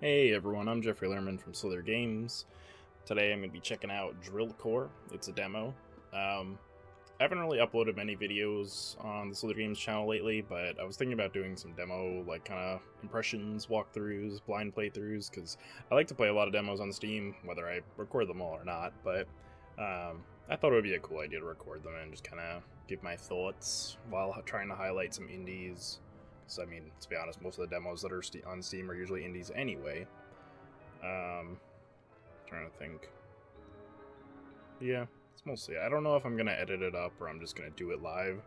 Hey everyone, I'm Jeffrey Lerman from Slither Games. Today I'm going to be checking out Drill Core. It's a demo. I haven't really uploaded many videos on the Slither Games channel lately, but I was thinking about doing some demo, like, kind of impressions, walkthroughs, blind playthroughs, because I like to play a lot of demos on Steam, whether I record them all or not, but I thought it would be a cool idea to record them and just kind of give my thoughts while trying to highlight some indies. So, I mean, to be honest, most of the demos that are on Steam are usually indies anyway. Trying to think. Yeah, it's mostly. I don't know if I'm gonna edit it up or I'm just gonna do it live.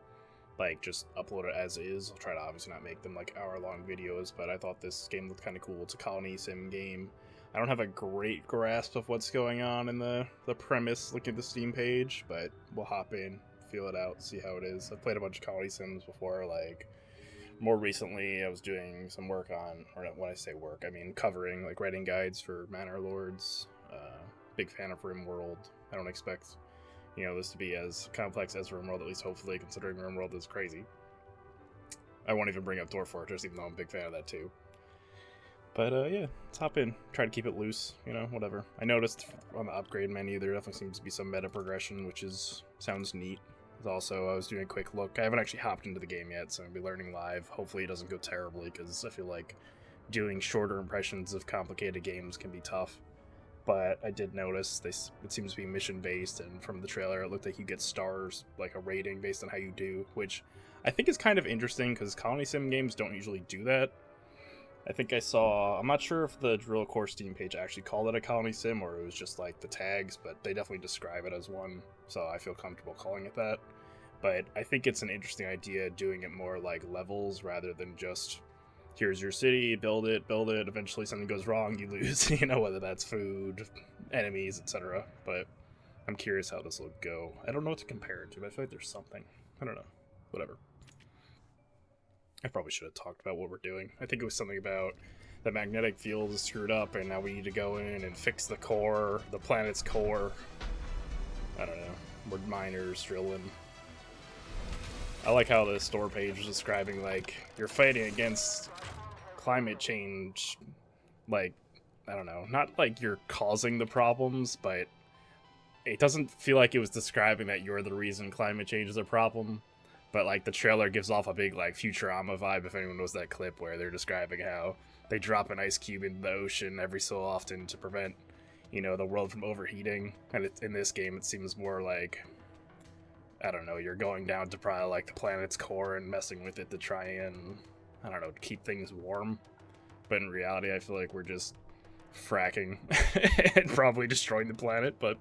Like, just upload it as is. I'll try to obviously not make them like hour-long videos, but I thought this game looked kind of cool. It's a colony sim game. I don't have a great grasp of what's going on in the premise looking at the Steam page, but we'll hop in, feel it out, see how it is. I've played a bunch of colony sims before, like. More recently, I was doing some work on, or when I say work, I mean covering, like writing guides for Manor Lords. Big fan of RimWorld. I don't expect, this to be as complex as RimWorld, at least hopefully, considering RimWorld is crazy. I won't even bring up Dwarf Fortress, even though I'm a big fan of that too. But yeah, let's hop in. Try to keep it loose, whatever. I noticed on the upgrade menu there definitely seems to be some meta progression, which sounds neat. Also, I was doing a quick look. I haven't actually hopped into the game yet, so I'm going to be learning live. Hopefully it doesn't go terribly, because I feel like doing shorter impressions of complicated games can be tough. But I did notice it seems to be mission-based, and from the trailer it looked like you get stars, like a rating based on how you do, which I think is kind of interesting, because colony sim games don't usually do that. I think I'm not sure if the Drill Core Steam page actually called it a colony sim, or it was just like the tags, but they definitely describe it as one, so I feel comfortable calling it that. But I think it's an interesting idea doing it more like levels rather than just, here's your city, build it, eventually something goes wrong, you lose, whether that's food, enemies, etc. But I'm curious how this will go. I don't know what to compare it to, but I feel like there's something. I don't know. Whatever. I probably should have talked about what we're doing. I think it was something about the magnetic field is screwed up and now we need to go in and fix the planet's core. I don't know. We're miners drilling. I like how the store page was describing, like, you're fighting against climate change. Like, I don't know. Not like you're causing the problems, but it doesn't feel like it was describing that you're the reason climate change is a problem. But, like, the trailer gives off a big, like, Futurama vibe, if anyone knows that clip where they're describing how they drop an ice cube into the ocean every so often to prevent, the world from overheating. And in this game, it seems more like, I don't know, you're going down to probably, like, the planet's core and messing with it to try and, I don't know, keep things warm. But in reality, I feel like we're just fracking and probably destroying the planet, but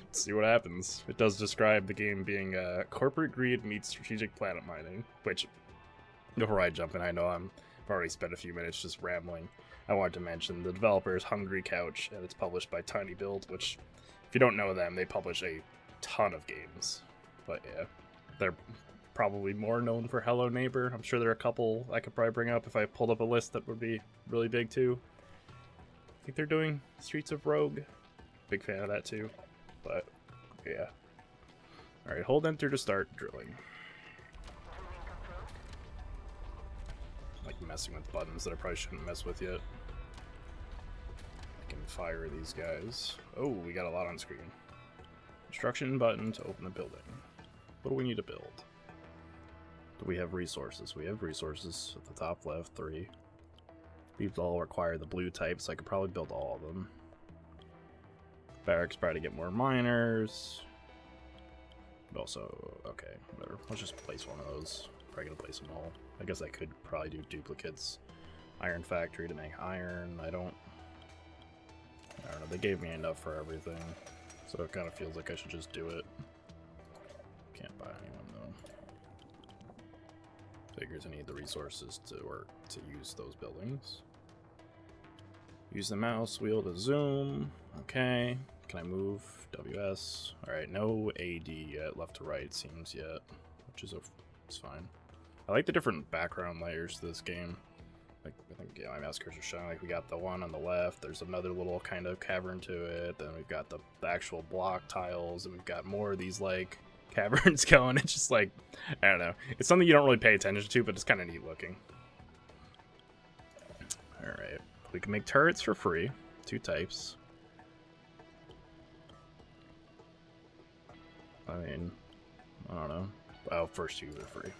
let's see what happens. It does describe the game being corporate greed meets strategic planet mining, which, before I jump in, I know I've already spent a few minutes just rambling. I wanted to mention the developer is Hungry Couch, and it's published by tinyBuild, which, if you don't know them, they publish a ton of games. But yeah, they're probably more known for Hello Neighbor. I'm sure there are a couple I could probably bring up if I pulled up a list that would be really big too. I think they're doing Streets of Rogue. Big fan of that too. But yeah. Alright, hold enter to start drilling. Like messing with buttons that I probably shouldn't mess with yet. I can fire these guys. Oh, we got a lot on screen. Construction button to open a building. What do we need to build? Do we have resources? We have resources at the top left, 3. These all require the blue type, so I could probably build all of them. Barracks, try to get more miners. But also, okay, whatever. Let's just place one of those. Probably gonna place them all. I guess I could probably do duplicates. Iron factory to make iron. I don't know, they gave me enough for everything. So it kind of feels like I should just do it. Can't buy anyone though. Figures I need the resources to use those buildings. Use the mouse wheel to zoom. Okay. Can I move? WS. Alright, no AD yet, left to right seems yet. Which is it's fine. I like the different background layers to this game. Like, I think, yeah, my mouse cursor showing. Like, we got the one on the left, there's another little kind of cavern to it, then we've got the actual block tiles, and we've got more of these, like, caverns going. It's just like, I don't know. It's something you don't really pay attention to, but it's kind of neat looking. Alright. We can make turrets for free. 2 types. I mean, I don't know. Oh, first 2 are free.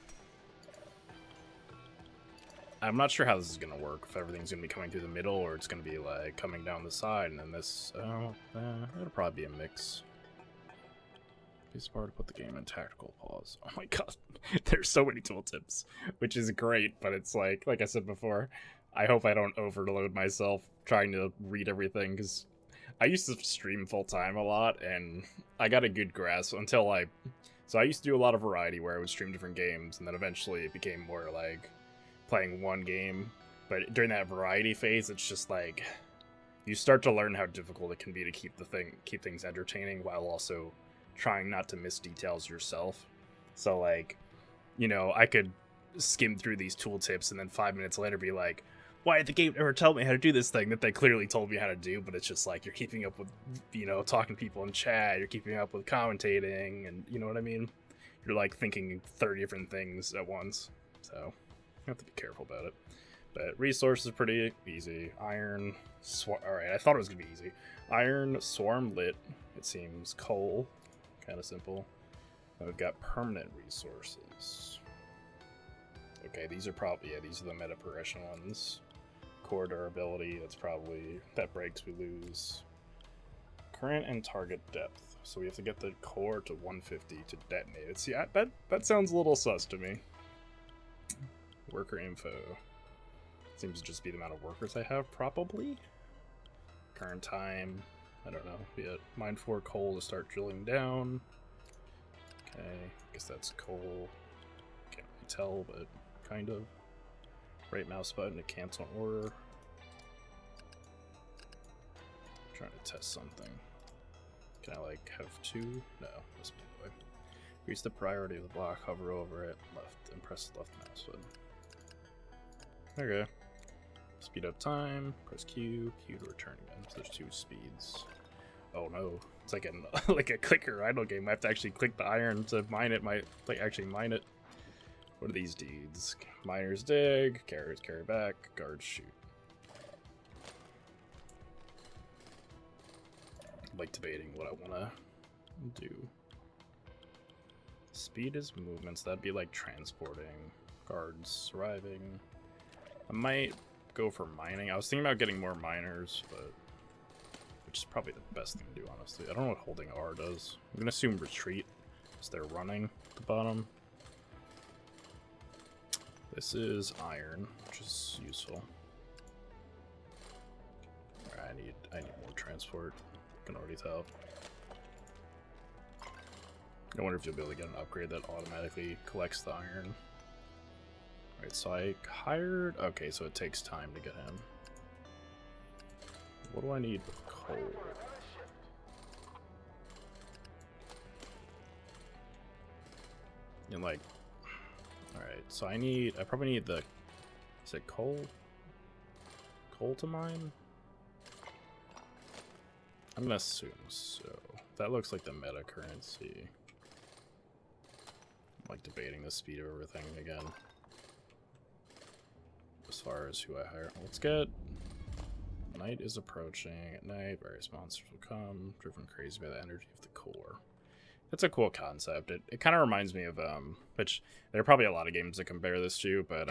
I'm not sure how this is going to work, if everything's going to be coming through the middle, or it's going to be, like, coming down the side, and then this... it'll probably be a mix. Be smart to put the game in tactical pause. Oh my god, there's so many tooltips, which is great, but it's like I said before, I hope I don't overload myself trying to read everything, because I used to stream full-time a lot, and I got a good grasp until So I used to do a lot of variety where I would stream different games, and then eventually it became more like playing one game. But during that variety phase, it's just like you start to learn how difficult it can be to keep things entertaining while also trying not to miss details yourself. So like, you know, I could skim through these tooltips and then 5 minutes later be like, why did the game never tell me how to do this thing that they clearly told me how to do? But it's just like you're keeping up with, you know, talking to people in chat, you're keeping up with commentating, and you know what I mean? You're like thinking 30 different things at once. So you have to be careful about it. But resources pretty easy. Iron, alright, I thought it was gonna be easy. Iron, swarm lit, it seems. Coal, kind of simple. And we've got permanent resources. Okay, these are probably, yeah, these are the meta progression ones. Core durability, that breaks, we lose. Current and target depth. So we have to get the core to 150 to detonate it. See, that sounds a little sus to me. Worker info. Seems to just be the amount of workers I have, probably. Current time, I don't know. Yeah, mine 4 coal to start drilling down. Okay, I guess that's coal. Can't really tell, but kind of. Right mouse button to cancel an order. I'm trying to test something. Can I like have 2? No, must be the way. Increase the priority of the block, hover over it, left, and press the left mouse button. Okay. Speed up time, press Q to return again. So there's 2 speeds. Oh no, it's like like a clicker idle game. I have to actually click the iron to mine it. Actually mine it. What are these deeds? Miners dig, carriers carry back, guards shoot. I'm like debating what I want to do. Speed is movements. That'd be like transporting, guards surviving. I might go for mining. I was thinking about getting more miners, but which is probably the best thing to do, honestly. I don't know what holding R does. I'm gonna assume retreat, because they're running at the bottom. This is iron, which is useful. Alright, I need more transport. I can already tell. I wonder if you'll be able to get an upgrade that automatically collects the iron. Alright, so I hired... Okay, so it takes time to get him. What do I need with coal? And like... Alright, so I probably need the... Is it coal? Coal to mine? I'm gonna assume so. That looks like the meta currency. I'm like debating the speed of everything again. As far as who I hire. Let's get... Night is approaching. At night, various monsters will come, driven crazy by the energy of the core. That's a cool concept. It kind of reminds me of, which there are probably a lot of games that compare this to, but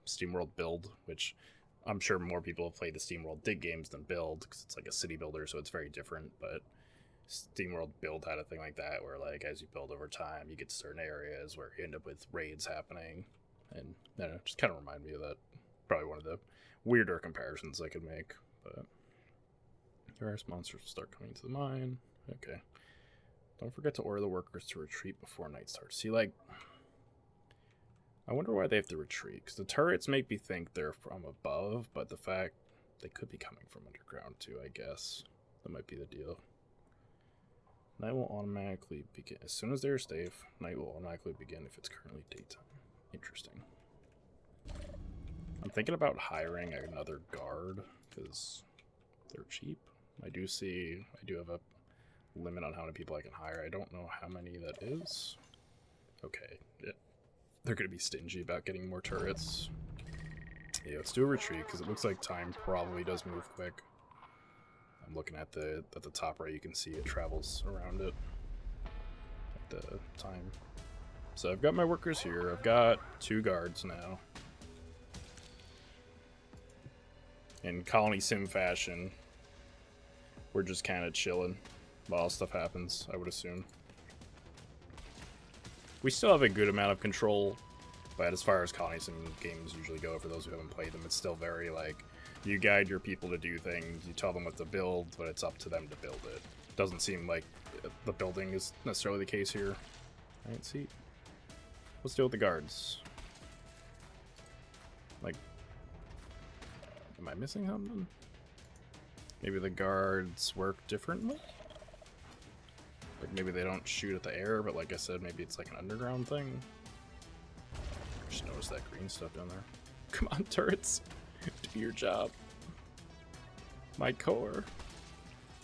SteamWorld Build, which I'm sure more people have played the SteamWorld Dig games than Build, because it's like a city builder, so it's very different, but SteamWorld Build had a thing like that, where like as you build over time, you get to certain areas where you end up with raids happening, and I don't know, just kind of remind me of that. Probably one of the weirder comparisons I could make, but various monsters will start coming to the mine. Okay. Don't forget to order the workers to retreat before night starts. See, like, I wonder why they have to retreat, because the turrets make me think they're from above, but the fact they could be coming from underground too, I guess. That might be the deal. Night will automatically begin. As soon as they're safe, night will automatically begin if it's currently daytime. Interesting. I'm thinking about hiring another guard, because they're cheap. I do have a limit on how many people I can hire. I don't know how many that is. Okay, yeah. They're going to be stingy about getting more turrets. Yeah, let's do a retreat, because it looks like time probably does move quick. I'm looking at the top right, you can see it travels around it at the time. So I've got my workers here. I've got 2 guards now. In colony sim fashion, we're just kind of chilling while stuff happens, I would assume. We still have a good amount of control, but as far as colony sim games usually go, for those who haven't played them, it's still very like, you guide your people to do things, you tell them what to build, but it's up to them to build it. Doesn't seem like the building is necessarily the case here. Alright, see. Let's deal with the guards. Like, am I missing something? Maybe the guards work differently? Like, maybe they don't shoot at the air, but like I said, maybe it's like an underground thing. Just noticed that green stuff down there. Come on, turrets. Do your job. My core.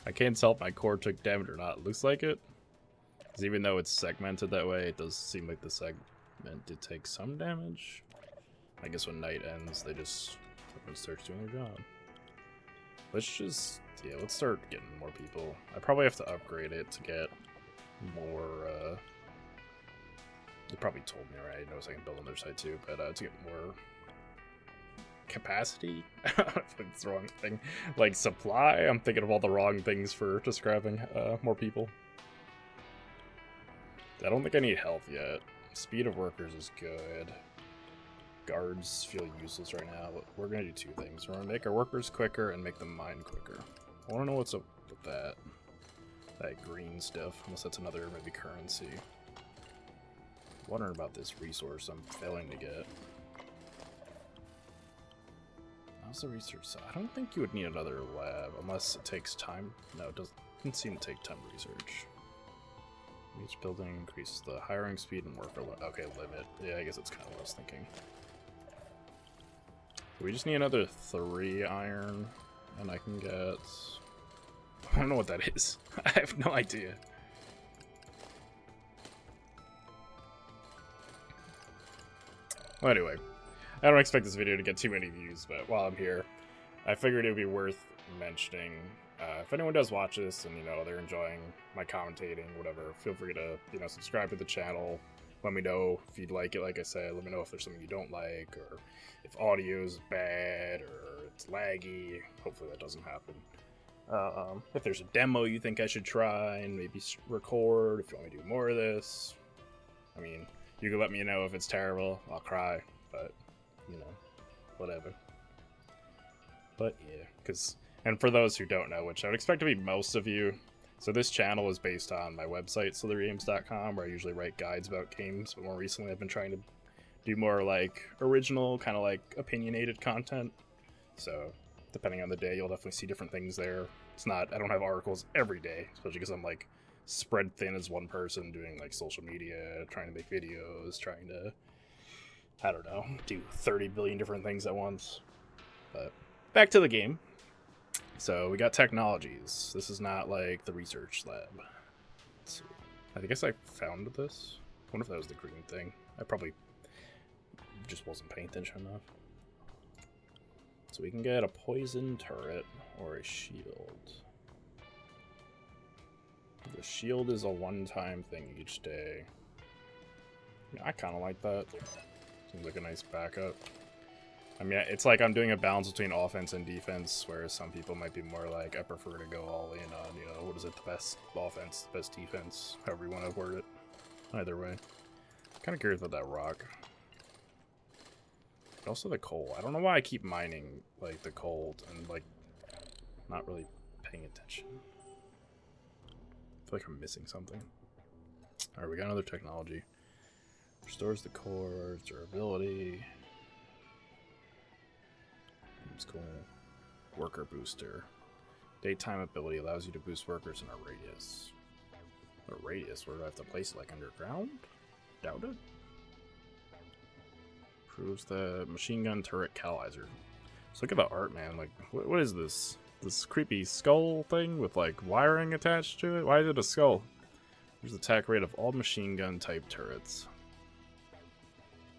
I can't tell if my core took damage or not. It looks like it. Because even though it's segmented that way, it does seem like the segment did take some damage. I guess when night ends, they just start doing their job. Let's just, yeah, let's start getting more people. I probably have to upgrade it to get more, you probably told me, right? I know I can build on their side too, but to get more capacity? I don't know if it's the wrong thing. Like supply? I'm thinking of all the wrong things for describing more people. I don't think I need health yet. Speed of workers is good. Guards feel useless right now, but we're gonna do 2 things. We're gonna make our workers quicker and make them mine quicker. I wanna know what's up with that green stuff, unless that's another maybe currency. Wondering about this resource I'm failing to get. How's the research side? I don't think you would need another lab unless it takes time. No, it doesn't seem to take time to research. Each building increases the hiring speed and worker okay, limit. Yeah, I guess that's kind of what I was thinking. We just need another 3 iron, and I can get... I don't know what that is. I have no idea. Well, anyway, I don't expect this video to get too many views, but while I'm here, I figured it would be worth mentioning. If anyone does watch this and, you know, they're enjoying my commentating, whatever, feel free to, you know, subscribe to the channel. Let me know if you'd like it, like I said. Let me know if there's something you don't like, or if audio is bad, or it's laggy. Hopefully that doesn't happen. If there's a demo you think I should try and maybe record, if you want me to do more of this. I mean, you can let me know if it's terrible. I'll cry, but, you know, whatever. But yeah, because... And for those who don't know, which I would expect to be most of you, so this channel is based on my website, slytherygames.com, where I usually write guides about games, but more recently I've been trying to do more, like, original, kind of like opinionated content. So, depending on the day, you'll definitely see different things there. It's not, I don't have articles every day, especially because I'm, like, spread thin as one person doing, like, social media, trying to make videos, trying to, I don't know, do 30 billion different things at once. But, back to the game. So we got technologies. This is not like the research lab. Let's see. I guess I found this. I wonder if that was the green thing. I probably just wasn't paying attention enough. So we can get a poison turret or a shield. The shield is a one-time thing each day. Yeah, I kind of like that. Seems like a nice backup. I mean, it's like I'm doing a balance between offense and defense, whereas some people might be more like, I prefer to go all in on, you know, what is it, the best offense, the best defense, however you want to word it. Either way. Kind of curious about that rock. But also the coal. I don't know why I keep mining, like, the coal and, like, not really paying attention. I feel like I'm missing something. Alright, we got another technology. Restores the core, durability. Seems cool. Worker booster. Daytime ability allows you to boost workers in a radius. A radius? Where do I have to place it? Like underground? Doubt it. Proves the machine gun turret catalyzer. Just look at the art, man. Like, what is this? This creepy skull thing with like wiring attached to it? Why is it a skull? There's the attack rate of all machine gun type turrets.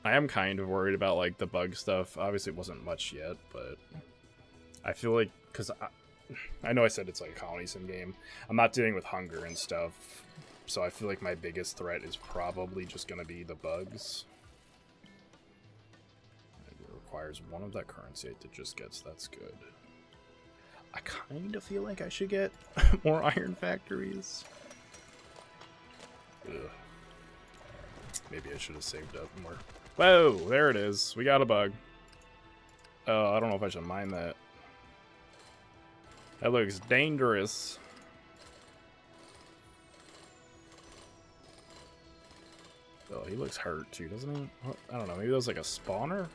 I am kind of worried about, like, the bug stuff. Obviously, it wasn't much yet, but I feel like, because I know I said it's like a colony sim game. I'm not dealing with hunger and stuff, so I feel like my biggest threat is probably just going to be the bugs. It requires one of that currency it just gets. That's good. I kind of feel like I should get more iron factories. Ugh. Maybe I should have saved up more. Whoa, there it is. We got a bug. Oh, I don't know if I should mind that. That looks dangerous. Oh, he looks hurt too, doesn't he? I don't know. Maybe that was like a spawner?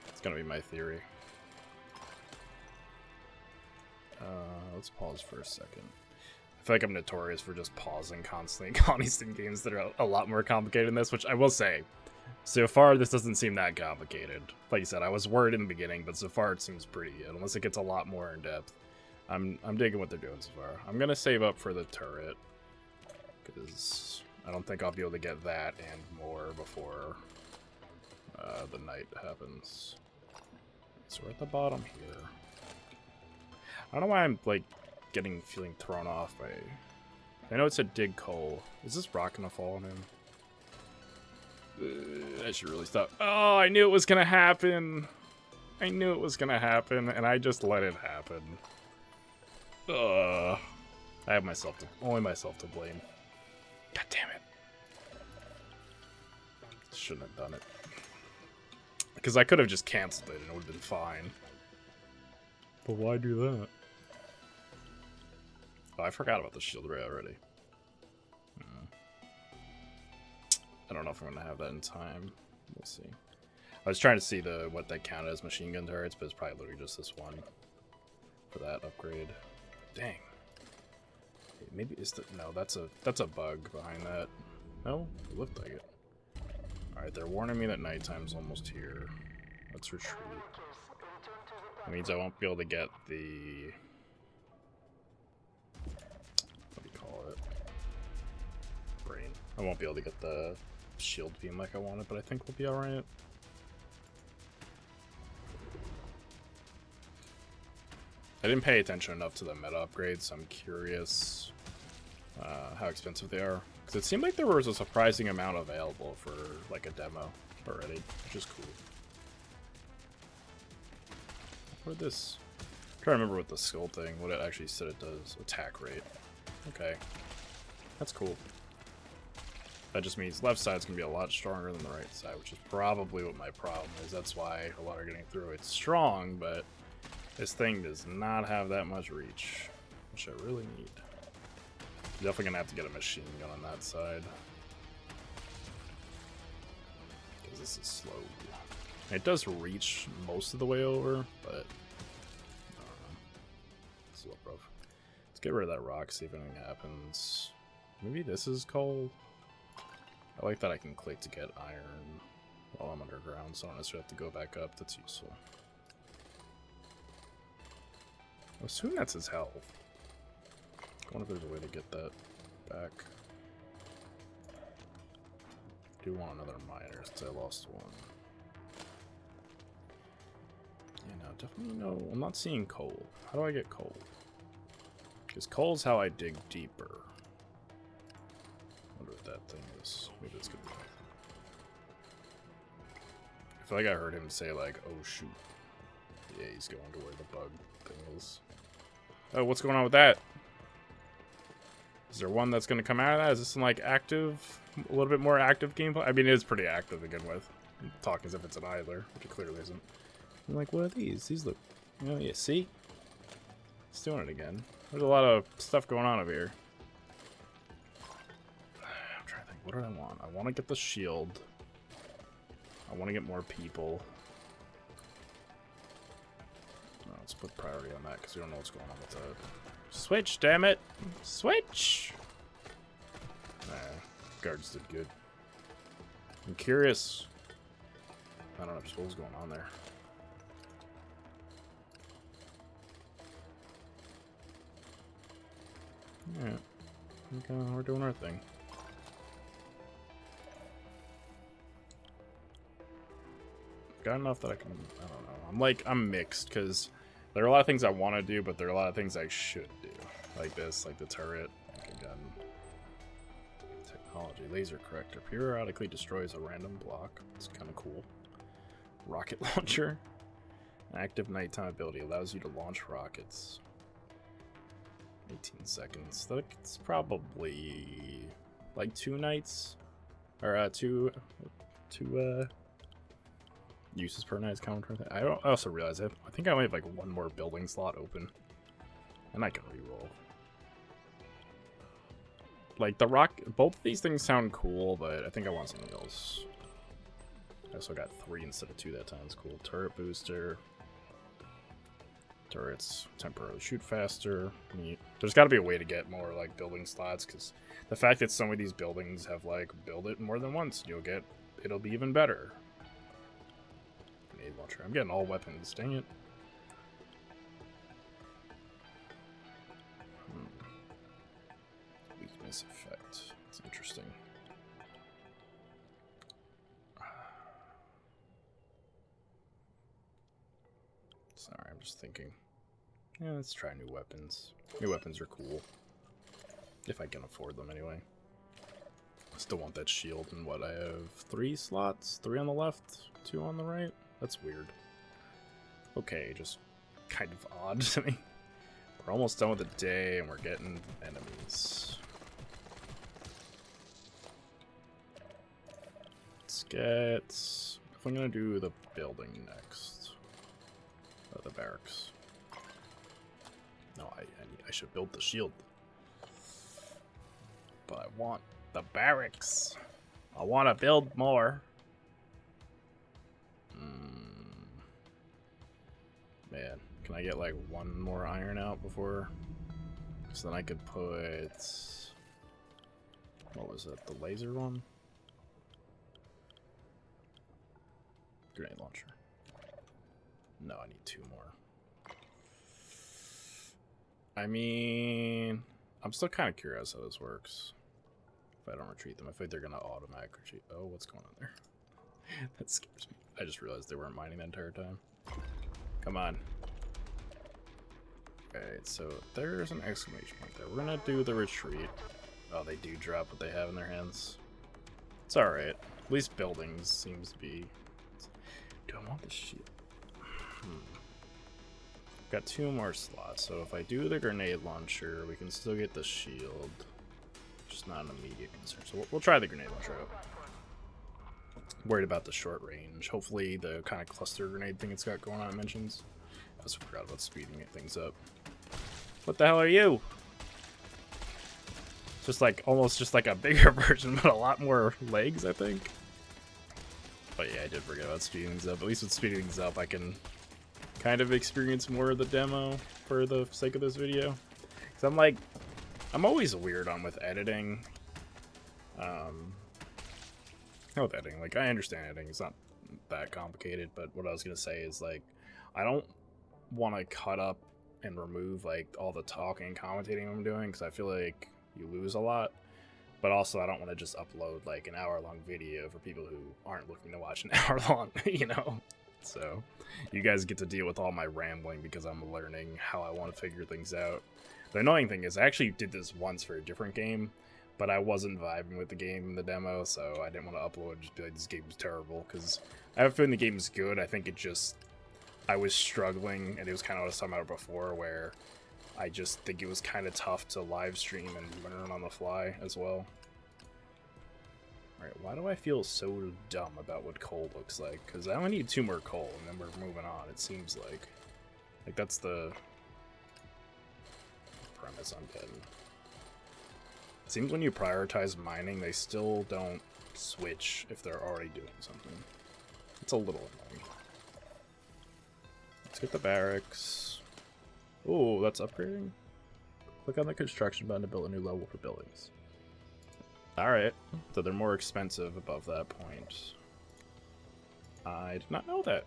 It's gonna be my theory. Let's pause for a second. I feel like I'm notorious for just pausing constantly in colony sim games that are a lot more complicated than this, which I will say, so far this doesn't seem that complicated. Like you said, I was worried in the beginning, but so far it seems pretty good, unless it gets a lot more in depth. I'm digging what they're doing so far. I'm gonna save up for the turret, because I don't think I'll be able to get that and more before the night happens. So we're at the bottom here. I don't know why I'm like feeling thrown off by. I know it said dig coal. Is this rock gonna fall on him? I should really stop. Oh, I knew it was gonna happen. I knew it was gonna happen, and I just let it happen. I have only myself to blame. God damn it! Shouldn't have done it. Because I could have just canceled it and it would have been fine. But why do that? Oh, I forgot about the shield ray already. I don't know if I'm gonna have that in time. We'll see. I was trying to see what that counted as machine gun turrets, but it's probably literally just this one for that upgrade. Dang. Maybe no, that's a bug behind that. No, it looked like it. All right, they're warning me that nighttime's almost here. Let's retreat. That means I won't be able to get the. What do you call it? Brain. I won't be able to get the shield beam like I wanted, but I think we'll be alright. I didn't pay attention enough to the meta upgrades, so I'm curious how expensive they are. Because it seemed like there was a surprising amount available for like a demo already, which is cool. What this? I'm trying to remember what the skill thing, what it actually said it does. Attack rate. Okay. That's cool. That just means left side's gonna be a lot stronger than the right side, which is probably what my problem is. That's why a lot are getting through. It's strong, but this thing does not have that much reach, which I really need. Definitely gonna have to get a machine gun on that side. Because this is slow. It does reach most of the way over, but I don't know. It's a little rough. Let's get rid of that rock, see if anything happens. Maybe this is coal. I like that I can click to get iron while I'm underground, so I don't necessarily have to go back up. That's useful. I assume that's his health. I wonder if there's a way to get that back. I do want another miner since I lost one. Yeah, no, definitely no. I'm not seeing coal. How do I get coal? Because coal's how I dig deeper. I wonder what that thing is. Maybe it's gonna be. I feel like I heard him say like, "Oh shoot." Yeah, he's going to where the bug thing is. Oh, what's going on with that? Is there one that's going to come out of that? Is this some, like, active, a little bit more active gameplay? I mean, it is pretty active to begin with. I'm talking as if it's an idler, which it clearly isn't. I'm like, what are these? These look, you know, yeah, see? It's doing it again. There's a lot of stuff going on over here. I'm trying to think, what do I want? I want to get the shield. I want to get more people. Oh, let's put priority on that, because we don't know what's going on with that. Switch, damn it! Switch! Nah, guards did good. I'm curious. I don't know just what was going on there. Yeah, I think we're doing our thing. got enough that I can, I don't know. I'm mixed, because there are a lot of things I want to do, but there are a lot of things I should do. Like this, like the turret. Like a gun. Technology. Laser corrector. Periodically destroys a random block. It's kind of cool. Rocket launcher. Active nighttime ability. Allows you to launch rockets. 18 seconds. That's probably like 2 nights. Or two uses per night is common. I also realize I think I only have like 1 more building slot open. And I can reroll. Like both of these things sound cool, but I think I want something else. I also got 3 instead of 2 that time. It's cool. Turret booster. Turrets temporarily shoot faster. Neat. There's got to be a way to get more like building slots, because the fact that some of these buildings have like build it more than once, it'll be even better. Grenade launcher. I'm getting all weapons. Dang it. Weakness effect. It's interesting. Sorry, I'm just thinking. Yeah, let's try new weapons. New weapons are cool. If I can afford them anyway. I still want that shield, and what, I have 3 slots? 3 on the left, 2 on the right? That's weird. Okay, just kind of odd to me. We're almost done with the day, and we're getting enemies. Let's get... If I'm gonna do the building next. The barracks. No, I should build the shield. But I want the barracks. I want to build more. Man, can I get like 1 more iron out before? So then I could put... What was it? The laser one? Grenade launcher. No, I need 2 more. I mean, I'm still kind of curious how this works. If I don't retreat them, I think they're going to automatic retreat. Oh, what's going on there? That scares me. I just realized they weren't mining the entire time. Come on. Alright, so there's an exclamation point there. We're going to do the retreat. Oh, they do drop what they have in their hands. It's alright. At least buildings seems to be... Do I want the shield? Got 2 more slots, so if I do the grenade launcher, we can still get the shield. Just not an immediate concern. So we'll try the grenade launcher out. Worried about the short range. Hopefully the kind of cluster grenade thing it's got going on it mentions. I also forgot about speeding things up. What the hell are you? Just like, almost just like a bigger version, but a lot more legs, I think. But yeah, I did forget about speeding things up. At least with speeding things up, I can kind of experience more of the demo for the sake of this video. Because I'm always weird on with editing. Not with editing, like I understand editing, it's not that complicated, but what I was gonna say is like, I don't want to cut up and remove like all the talking and commentating I'm doing, because I feel like you lose a lot. But also I don't want to just upload like an hour-long video for people who aren't looking to watch an hour-long, you know? So you guys get to deal with all my rambling because I'm learning how I want to figure things out. The annoying thing is I actually did this once for a different game, but I wasn't vibing with the game in the demo, so I didn't want to upload and just be like, this game is terrible, because I have a feeling the game is good. I think I was struggling, and it was kind of what I was talking about before, where I just think it was kind of tough to live stream and learn on the fly as well. Alright, why do I feel so dumb about what coal looks like? Because I only need 2 more coal, and then we're moving on, it seems like. Like, that's the premise I'm getting. It seems when you prioritize mining, they still don't switch if they're already doing something. It's a little annoying. Let's get the barracks. Oh, that's upgrading? Click on the construction button to build a new level for buildings. Alright, so they're more expensive above that point. I did not know that.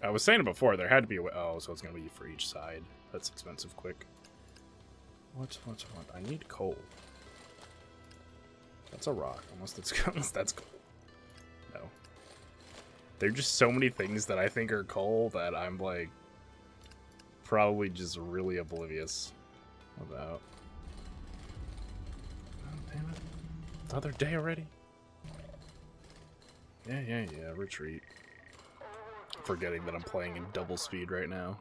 I was saying it before, there had to be a way. Oh, so it's going to be for each side. That's expensive quick. What? I need coal. That's a rock, unless that's gold. No. There are just so many things that I think are coal that I'm like probably just really oblivious about. Oh, damn it. Another day already? Yeah, retreat. Forgetting that I'm playing in double speed right now.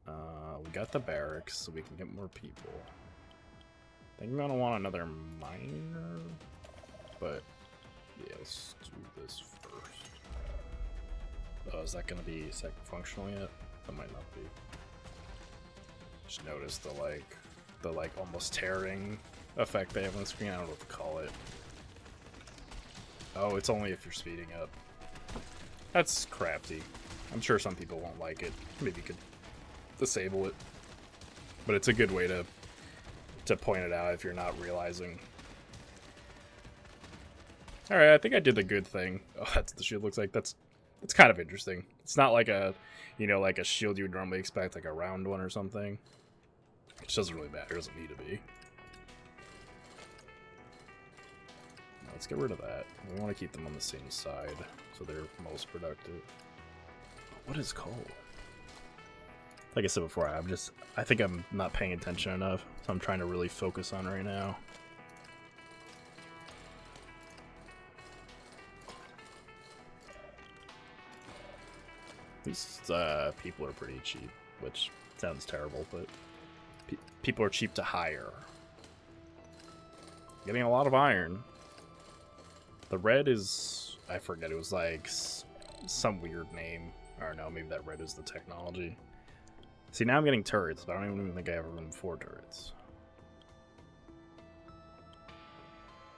We got the barracks, so we can get more people. I think I'm gonna want another miner, but yeah, let's do this first. Oh, is that gonna be functional yet? That might not be. Just notice the like almost tearing effect they have on the screen. I don't know what to call it. Oh, it's only if you're speeding up. That's crafty. I'm sure some people won't like it. Maybe you could disable it. But it's a good way to point it out if you're not realizing. Alright, I think I did the good thing. Oh, that's what the shield looks like. That's kind of interesting. It's not like a, you know, like a shield you would normally expect, like a round one or something. It just doesn't really matter. It doesn't need to be. Let's get rid of that. We want to keep them on the same side, so they're most productive. What is coal? Like I said before, I think I'm not paying attention enough, so I'm trying to really focus on right now. These people are pretty cheap, which sounds terrible, but people are cheap to hire. Getting a lot of iron. The red is, I forget, it was like some weird name. I don't know, maybe that red is the technology. See, now I'm getting turrets, but I don't even think I have room for turrets.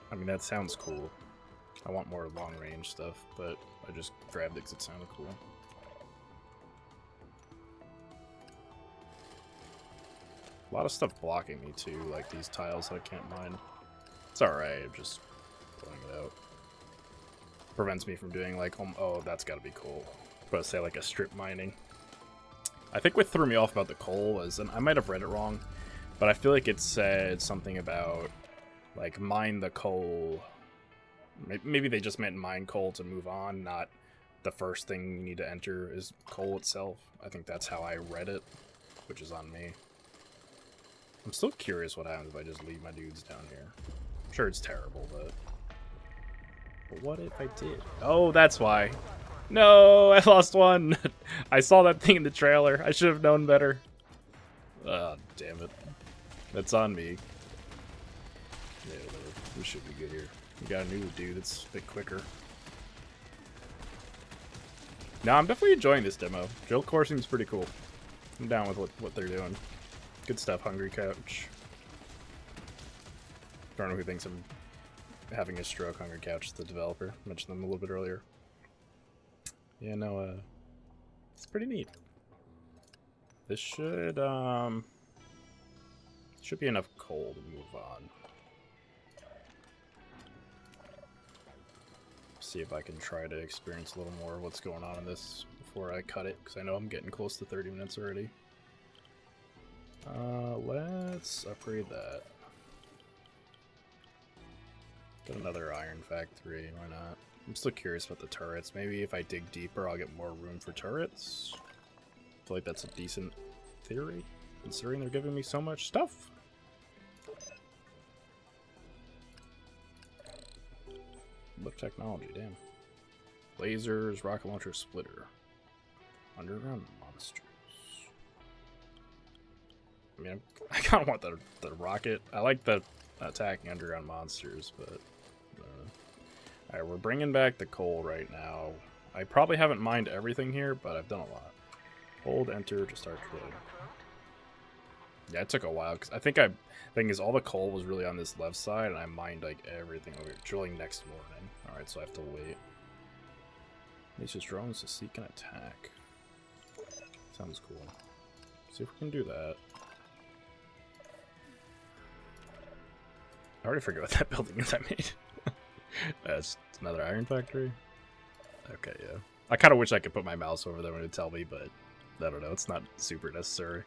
I mean, that sounds cool. I want more long-range stuff, but I just grabbed it because it sounded cool. A lot of stuff blocking me, too, like these tiles that I can't mine. It's alright, I'm just pulling it out. Prevents me from doing, like, oh, that's gotta be cool. But say, like, a strip mining. I think what threw me off about the coal was, and I might have read it wrong, but I feel like it said something about, like, mine the coal. Maybe they just meant mine coal to move on, not the first thing you need to enter is coal itself. I think that's how I read it, which is on me. I'm still curious what happens if I just leave my dudes down here. I'm sure it's terrible, but what if I did? Oh, that's why. No, I lost one. I saw that thing in the trailer. I should have known better. Oh, damn it. That's on me. Yeah, we should be good here. We got a new dude that's a bit quicker. No, I'm definitely enjoying this demo. Drill core seems pretty cool. I'm down with what they're doing. Good stuff, Hungry Couch. I don't know who thinks I'm having a stroke. Hungry Couch is the developer. I mentioned them a little bit earlier. Yeah, no, it's pretty neat. This should be enough coal to move on. See if I can try to experience a little more of what's going on in this before I cut it, because I know I'm getting close to 30 minutes already. Let's upgrade that. Get another iron factory, why not? I'm still curious about the turrets. Maybe if I dig deeper, I'll get more room for turrets. I feel like that's a decent theory, considering they're giving me so much stuff. What technology, damn. Lasers, rocket launcher, splitter. Underground monsters. I mean, I kind of want the rocket. I like the attacking underground monsters, but alright, we're bringing back the coal right now. I probably haven't mined everything here, but I've done a lot. Hold enter to start drilling. Yeah, it took a while, because I think thing is all the coal was really on this left side, and I mined like everything over here. Drilling next morning. Alright, so I have to wait. These just drones to seek an attack. Sounds cool. See if we can do that. I already forget what that building is I made. That's another iron factory? Okay, yeah. I kind of wish I could put my mouse over there when it tell me, but I don't know. It's not super necessary.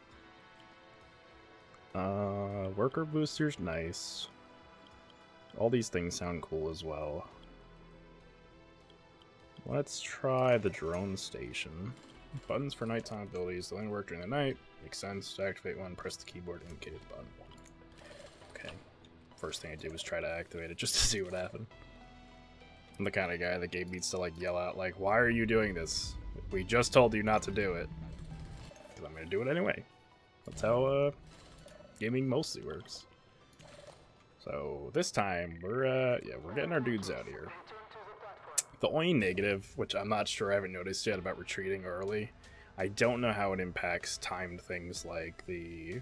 Worker boosters, nice. All these things sound cool as well. Let's try the drone station. Buttons for nighttime abilities. They only work during the night. Makes sense. To activate one, press the keyboard indicated button 1. Okay. First thing I did was try to activate it just to see what happened. I'm the kind of guy that game needs to like yell out like, why are you doing this? We just told you not to do it. Because I'm going to do it anyway. That's how gaming mostly works. So this time we're getting our dudes out here. The only negative, which I'm not sure I haven't noticed yet about retreating early, I don't know how it impacts timed things like the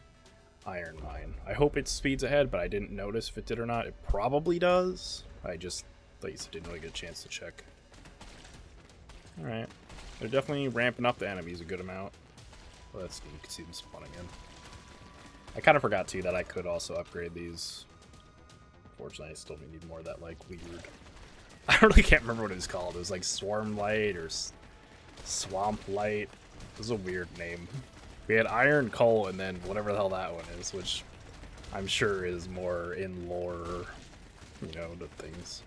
iron mine. I hope it speeds ahead, but I didn't notice if it did or not. It probably does. I just, like you said, didn't really get a chance to check. Alright. They're definitely ramping up the enemies a good amount. Well, that's neat. You can see them spawning in. I kind of forgot, too, that I could also upgrade these. Unfortunately, I still need more of that, like, weird... I really can't remember what it was called. It was like Swarm Light or Swamp Light. It was a weird name. We had Iron Coal and then whatever the hell that one is, which I'm sure is more in lore, you know, the things.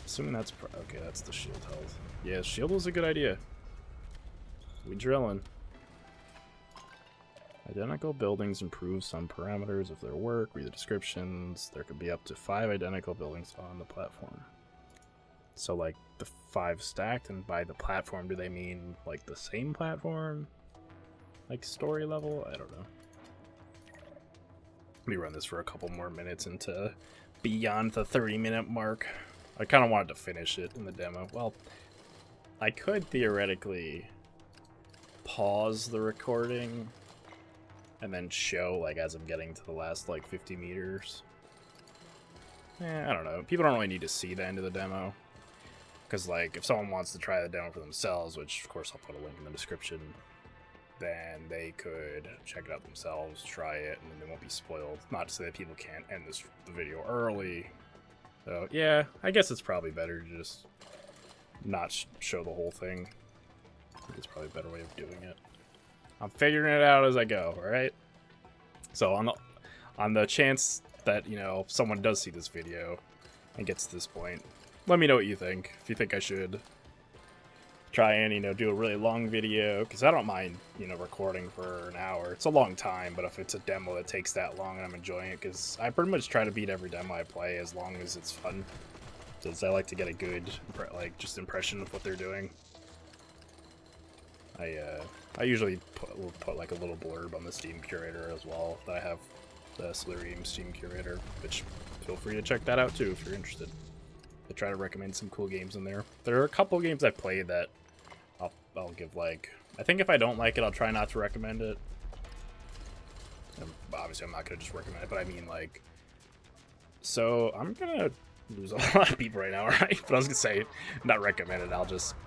Assuming that's... okay, that's the shield health. Yeah, shield was a good idea. We drilling. Identical buildings improve some parameters of their work. Read the descriptions. There could be up to 5 identical buildings on the platform. So, like, the 5 stacked, and by the platform, do they mean, like, the same platform? Like, story level? I don't know. Let me run this for a couple more minutes into beyond the 30-minute mark. I kind of wanted to finish it in the demo. Well, I could theoretically pause the recording and then show, like, as I'm getting to the last, like, 50 meters. I don't know. People don't really need to see the end of the demo. Because, like, if someone wants to try the demo for themselves, which, of course, I'll put a link in the description, then they could check it out themselves, try it, and then they won't be spoiled. Not to say that people can't end the video early. So, yeah, I guess it's probably better to just not show the whole thing. I think it's probably a better way of doing it. I'm figuring it out as I go, alright? So, on the chance that, you know, someone does see this video and gets to this point, let me know what you think. If you think I should try and, you know, do a really long video, because I don't mind, you know, recording for an hour. It's a long time, but if it's a demo that takes that long and I'm enjoying it, because I pretty much try to beat every demo I play as long as it's fun. Because I like to get a good, like, just impression of what they're doing. I usually put like a little blurb on the Steam Curator as well, that I have the Slurream Steam Curator, which feel free to check that out too if you're interested. I try to recommend some cool games in there. There are a couple games I played that I'll give, like... I think if I don't like it, I'll try not to recommend it. And obviously, I'm not going to just recommend it, but I mean, like... So, I'm going to lose a lot of people right now, right? But I was going to say, not recommend it.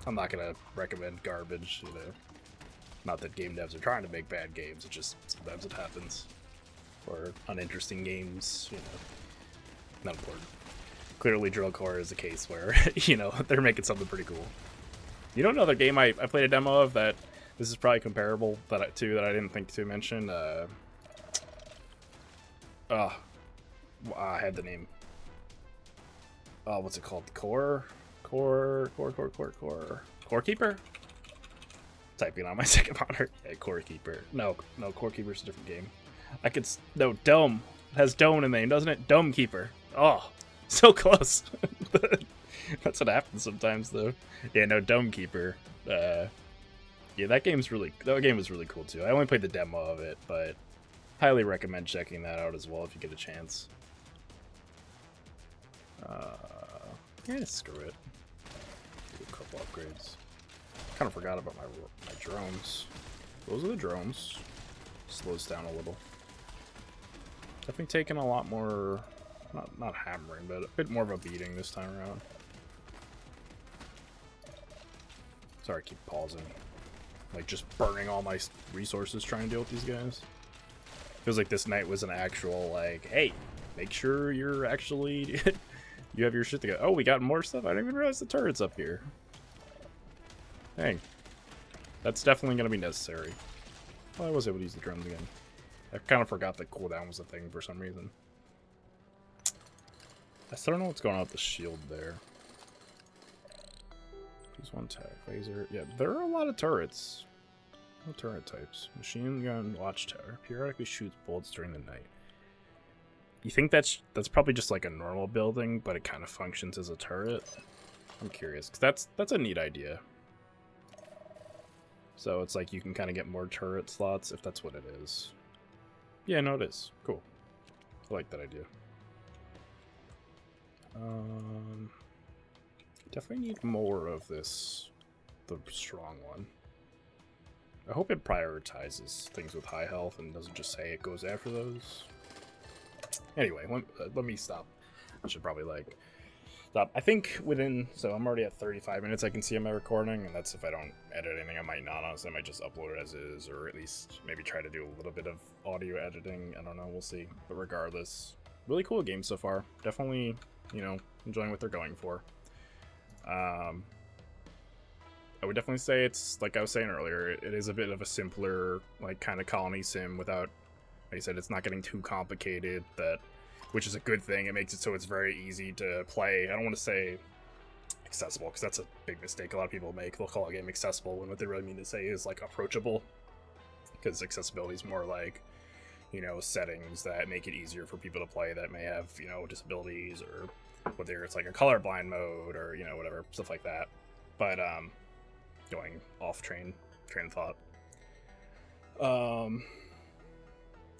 I'm not going to recommend garbage, you know. Not that game devs are trying to make bad games. It just, sometimes it happens. Or uninteresting games, you know. Not important. Clearly, Drill Core is a case where, you know, they're making something pretty cool. You know another game I played a demo of that this is probably comparable that I didn't think to mention? I had the name. Oh, what's it called? Core Keeper? Typing on my second monitor. Yeah, Core Keeper. No, Core Keeper's a different game. No, Dome. It has Dome in the name, doesn't it? Dome Keeper. Oh. So close. That's what happens sometimes, though. Yeah, no, Dome Keeper. Yeah, that game was really cool too. I only played the demo of it, but highly recommend checking that out as well if you get a chance. Yeah, screw it. Do a couple upgrades. Kind of forgot about my drones. Those are the drones. Slows down a little. Definitely taking a lot more. Not hammering, but a bit more of a beating this time around. Sorry, I keep pausing. Like, just burning all my resources trying to deal with these guys. Feels like this night was an actual, like, hey, make sure you're actually... you have your shit together. Oh, we got more stuff? I didn't even realize the turret's up here. Dang. That's definitely going to be necessary. Well, I was able to use the drones again. I kind of forgot that cooldown was a thing for some reason. I still don't know what's going on with the shield there. Use one tag. Laser. Yeah, there are a lot of turrets. What turret types? Machine gun, watchtower. Periodically shoots bullets during the night. You think that's probably just like a normal building, but it kind of functions as a turret? I'm curious, because that's a neat idea. So it's like you can kind of get more turret slots if that's what it is. Yeah, no, it is. Cool. I like that idea. Definitely need more of this, the strong one. I hope it prioritizes things with high health and doesn't just say it goes after those. Anyway, let me stop. I should probably like stop. I think so I'm already at 35 minutes I can see on my recording, and that's if I don't edit anything. I might not, honestly. I might just upload it as is, or at least maybe try to do a little bit of audio editing. I don't know, we'll see. But regardless, really cool game so far. Definitely, you know, enjoying what they're going for. I would definitely say it's, like I was saying earlier, it is a bit of a simpler, like, kind of colony sim without, like I said, it's not getting too complicated, which is a good thing. It makes it so it's very easy to play. I don't want to say accessible, because that's a big mistake a lot of people make. They'll call a game accessible when what they really mean to say is, like, approachable, because accessibility is more like, you know, settings that make it easier for people to play that may have, you know, disabilities, or whether it's like a colorblind mode, or, you know, whatever, stuff like that. But, going off train of thought.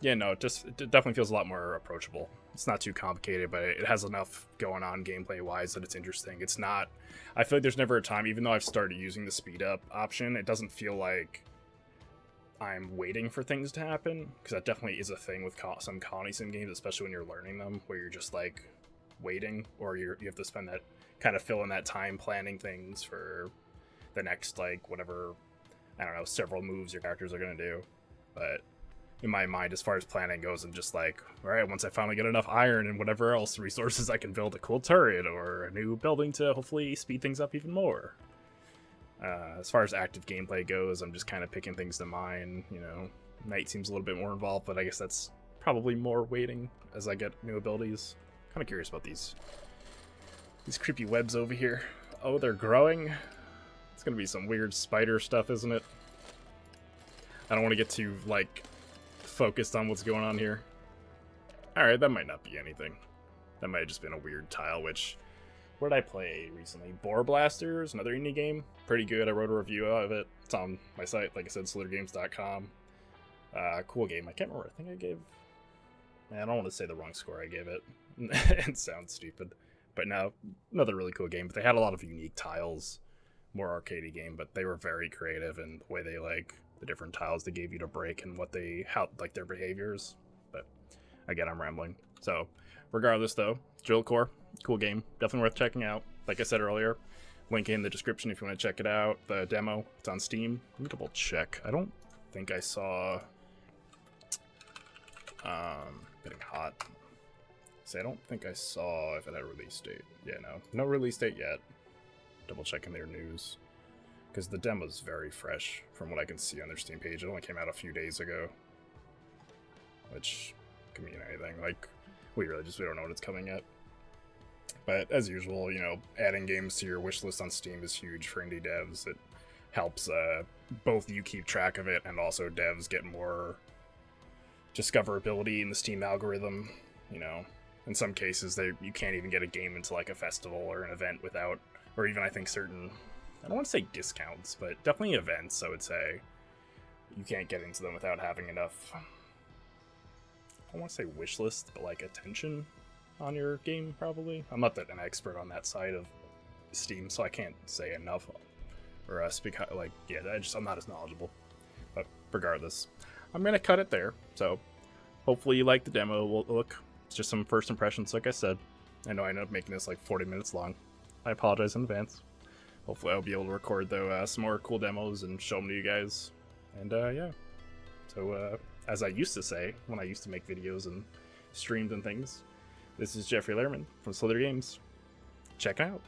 Yeah, no, it definitely feels a lot more approachable. It's not too complicated, but it has enough going on gameplay wise that it's interesting. It's not, I feel like there's never a time, even though I've started using the speed up option, it doesn't feel like I'm waiting for things to happen, because that definitely is a thing with some colony sim games, especially when you're learning them, where you're just like waiting, or you have to spend that, kind of fill in that time planning things for the next, like, whatever, I don't know, several moves your characters are going to do. But in my mind, as far as planning goes, I'm just like, all right, once I finally get enough iron and whatever else resources, I can build a cool turret or a new building to hopefully speed things up even more. As far as active gameplay goes, I'm just kind of picking things to mine. You know, night seems a little bit more involved, but I guess that's probably more waiting as I get new abilities. Kind of curious about these creepy webs over here. Oh, they're growing. It's gonna be some weird spider stuff, isn't it? I don't want to get too, like, focused on what's going on here. Alright, that might not be anything. That might have just been a weird tile, which... What did I play recently? Boar Blasters, another indie game. Pretty good, I wrote a review of it. It's on my site, like I said, slithergames.com. Cool game. I can't remember, I think I gave... Man, I don't want to say the wrong score I gave it. It sounds stupid. But no, another really cool game. But they had a lot of unique tiles. More arcadey game, but they were very creative in the way they, like, the different tiles they gave you to break and how like their behaviors. But again, I'm rambling. So regardless though, Drill Core, cool game, definitely worth checking out. Like I said earlier, link in the description if you want to check it out. The demo, it's on Steam. Let me double check. I don't think I saw getting hot. See, I don't think I saw if it had a release date. Yeah, no release date yet. Double checking their news, because the demo's very fresh from what I can see on their Steam page. It only came out a few days ago, which can mean anything. Like, we don't know when it's coming yet. But as usual, you know, adding games to your wish list on Steam is huge for indie devs. It helps both you keep track of it and also devs get more discoverability in the Steam algorithm. You know, in some cases you can't even get a game into like a festival or an event without, or even I think certain, I don't want to say discounts, but definitely events, I would say. You can't get into them without having enough, I don't want to say wish list, but like attention on your game, probably. I'm not an expert on that side of Steam, so I can't say enough or speak, like, yeah, I'm not as knowledgeable. But regardless, I'm going to cut it there. So hopefully you like the demo. Look, it's just some first impressions, like I said. I know I ended up making this like 40 minutes long. I apologize in advance. Hopefully I'll be able to record, though, some more cool demos and show them to you guys. And, yeah. So, as I used to say when I used to make videos and streams and things, this is Jeffrey Lehrman from Slither Games. Check out.